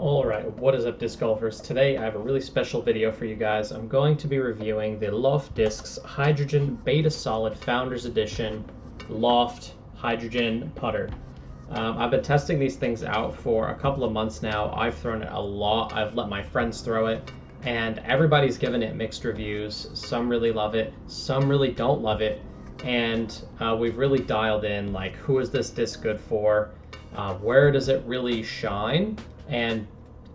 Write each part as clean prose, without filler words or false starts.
Alright, what is up disc golfers? Today I have a really special video for you guys. I'm going to be reviewing the Loft Discs Hydrogen Beta Solid Founders Edition Loft Hydrogen Putter. I've been testing these things out for a couple of months now. I've thrown it a lot. I've let my friends throw it, and everybody's given it mixed reviews. Some really love it, some really don't love it, and we've really dialed in like, who is this disc good for? Where does it really shine? And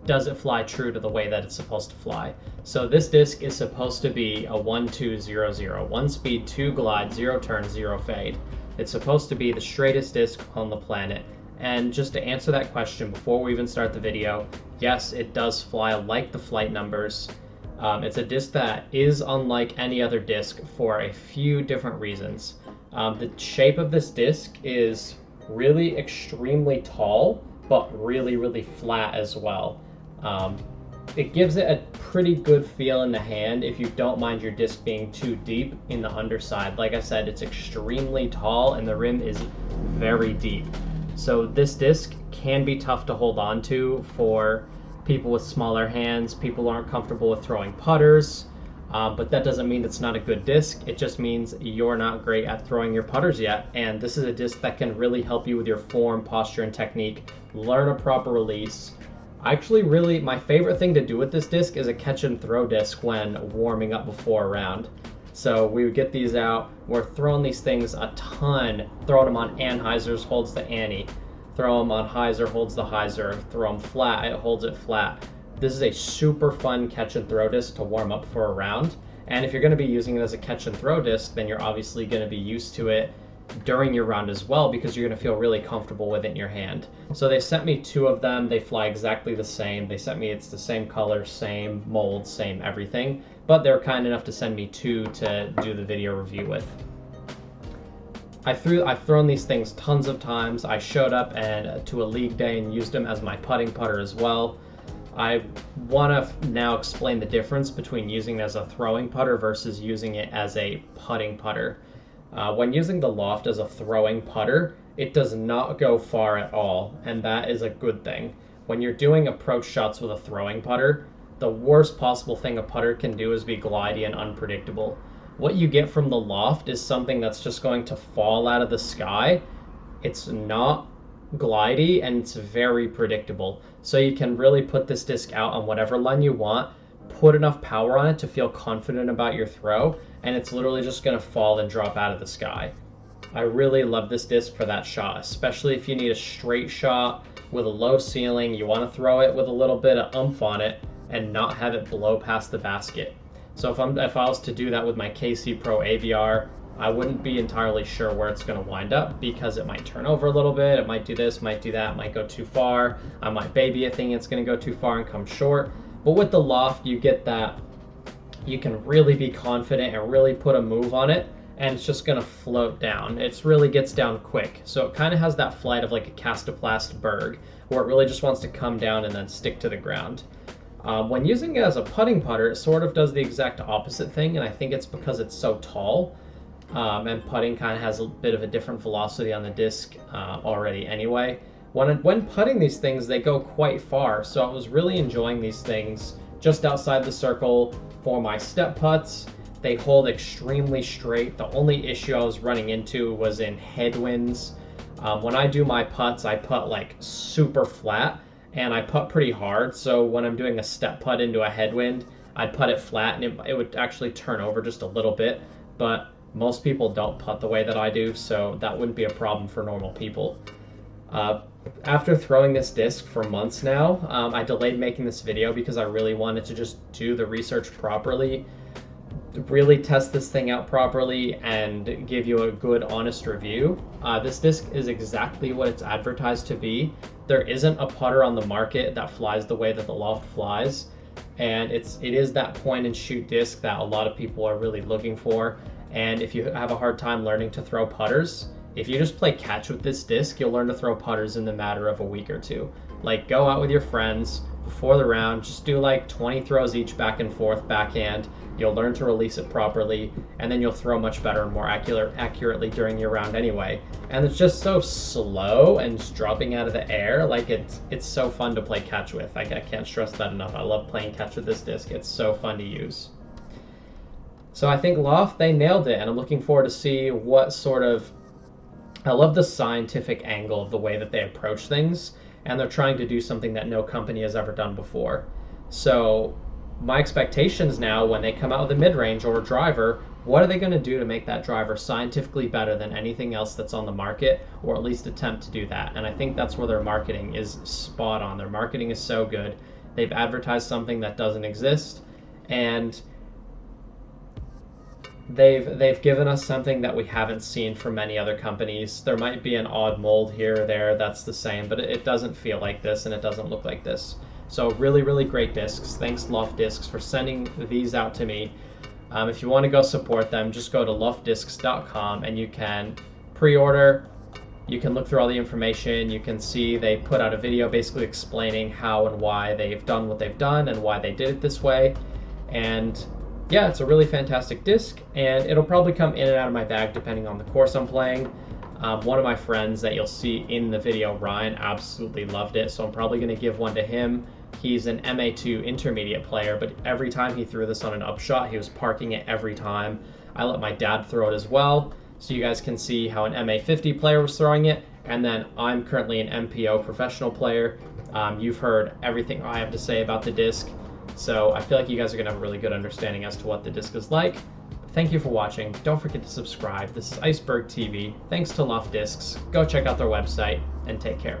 does it fly true to the way that it's supposed to fly? So this disc is supposed to be a 1-2-0-0, 1 speed, 2 glide, 0 turn, 0 fade. It's supposed to be the straightest disc on the planet. And just to answer that question before we even start the video, yes, it does fly like the flight numbers. It's a disc that is unlike any other disc for a few different reasons. The shape of this disc is really extremely tall, but really flat as well. It gives it a pretty good feel in the hand if you don't mind your disc being too deep in the underside. Like I said, it's extremely tall and the rim is very deep. So this disc can be tough to hold on to for people with smaller hands, people who aren't comfortable with throwing putters. But that doesn't mean it's not a good disc. It just means you're not great at throwing your putters yet. And this is a disc that can really help you with your form, posture, and technique. Learn a proper release. Actually, my favorite thing to do with this disc is a catch and throw disc when warming up before a round. So we would get these out. We're throwing these things a ton. Throwing them on anhyzers, holds the Annie. Throw them on hyzer, holds the hyzer. Throw them flat, it holds it flat. This is a super fun catch and throw disc to warm up for a round. And if you're going to be using it as a catch and throw disc, then you're obviously going to be used to it during your round as well, because you're going to feel really comfortable with it in your hand. So they sent me 2 of them. They fly exactly the same. They sent me, it's the same color, same mold, same everything, but they're kind enough to send me 2 to do the video review with. I've thrown these things tons of times. I showed up to a league day and used them as my putting putter as well. I want to now explain the difference between using it as a throwing putter versus using it as a putting putter. When using the Loft as a throwing putter, it does not go far at all, and that is a good thing. When you're doing approach shots with a throwing putter, the worst possible thing a putter can do is be glidey and unpredictable. What you get from the Loft is something that's just going to fall out of the sky. It's not glidey and it's very predictable. So you can really put this disc out on whatever line you want, put enough power on it to feel confident about your throw, and it's literally just going to fall and drop out of the sky. I really love this disc for that shot, especially if you need a straight shot with a low ceiling. You want to throw it with a little bit of oomph on it and not have it blow past the basket. So if I was to do that with my KC Pro AVR, I wouldn't be entirely sure where it's going to wind up, because it might turn over a little bit, it might do this, might do that, might go too far. I might baby it thinking it's going to go too far and come short. But with the Loft, you get that you can really be confident and really put a move on it, and it's just going to float down. It really gets down quick. So it kind of has that flight of like a Castoplast Berg, where it really just wants to come down and then stick to the ground. When using it as a putting putter, it sort of does the exact opposite thing, and I think it's because it's so tall. And putting kind of has a bit of a different velocity on the disc already anyway. When putting these things, they go quite far, so I was really enjoying these things just outside the circle for my step putts. They hold extremely straight. The only issue I was running into was in headwinds. When I do my putts, I putt like super flat, and I putt pretty hard, so when I'm doing a step putt into a headwind, I'd putt it flat, and it would actually turn over just a little bit, but most people don't putt the way that I do, so that wouldn't be a problem for normal people. After throwing this disc for months now, I delayed making this video because I really wanted to just do the research properly, really test this thing out properly, and give you a good, honest review. This disc is exactly what it's advertised to be. There isn't a putter on the market that flies the way that the Loft flies, and it is that point and shoot disc that a lot of people are really looking for. And if you have a hard time learning to throw putters, if you just play catch with this disc, you'll learn to throw putters in the matter of a week or 2. Like, go out with your friends, before the round. Just do like 20 throws each back and forth, backhand. You'll learn to release it properly, and then you'll throw much better and more accurately during your round anyway. And it's just so slow and just dropping out of the air. Like it's so fun to play catch with. I can't stress that enough. I love playing catch with this disc. It's so fun to use. So I think Loft, they nailed it, and I'm looking forward to see what sort of... I love the scientific angle of the way that they approach things, and they're trying to do something that no company has ever done before. So my expectations now, when they come out with a mid-range or a driver, what are they going to do to make that driver scientifically better than anything else that's on the market, or at least attempt to do that? And I think that's where their marketing is spot on. Their marketing is so good. They've advertised something that doesn't exist, and they've given us something that we haven't seen from many other companies. There might be an odd mold here or there that's the same, but it doesn't feel like this, and it doesn't look like this. So really, really great discs. Thanks Loft Discs for sending these out to me. If you want to go support them, just go to loftdiscs.com and you can pre-order. You can look through all the information. You can see they put out a video basically explaining how and why they've done what they've done and why they did it this way. And yeah, it's a really fantastic disc, and it'll probably come in and out of my bag depending on the course I'm playing. One of my friends that you'll see in the video, Ryan, absolutely loved it, so I'm probably going to give one to him. He's an MA2 intermediate player, but every time he threw this on an upshot, he was parking it every time. I let my dad throw it as well, so you guys can see how an MA50 player was throwing it, and then I'm currently an MPO professional player. You've heard everything I have to say about the disc, so I feel like you guys are going to have a really good understanding as to what the disc is like. Thank you for watching. Don't forget to subscribe. This is Iceberg TV. Thanks to Loft Discs. Go check out their website, and take care.